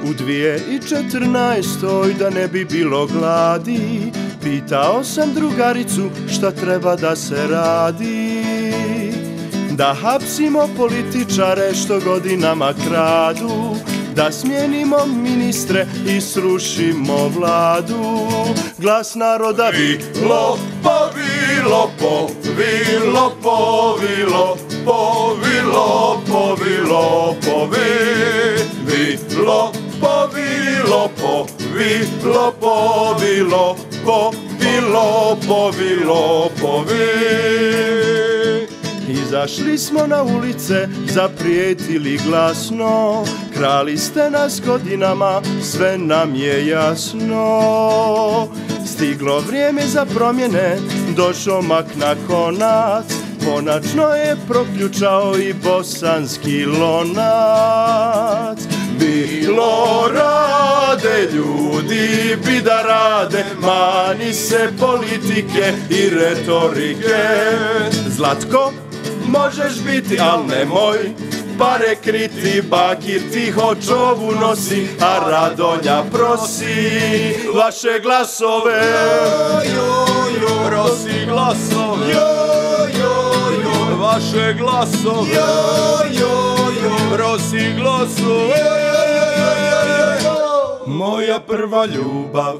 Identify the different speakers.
Speaker 1: U 2014. da ne bi bilo gladi, pitao sam drugaricu šta treba da se radi. Da hapsimo političare što godinama kradu, da smijenimo ministre i srušimo vladu. Glas naroda vi lopovi, lopovi, lopovi, lopovi, lopovi, lopovi, vi lopovi, lopovi, lopovi, lopovi, lopovi, lopovi. Izašli smo na ulice, zaprijetili glasno, krali ste nas godinama, sve nam je jasno. Stiglo vrijeme za promjene, došao mak na konac, konačno je proključao i bosanski lonac. Bilo rade ljudi, bi da rade, mani se politike i retorike. Zlatko, možeš biti, al nemoj pare kriti, Bakir tiho čovu nosi, a Radonja prosi vaše glasove.
Speaker 2: Prosi glasove, vaše glasove, prosi glasove.
Speaker 1: Moja prva ljubav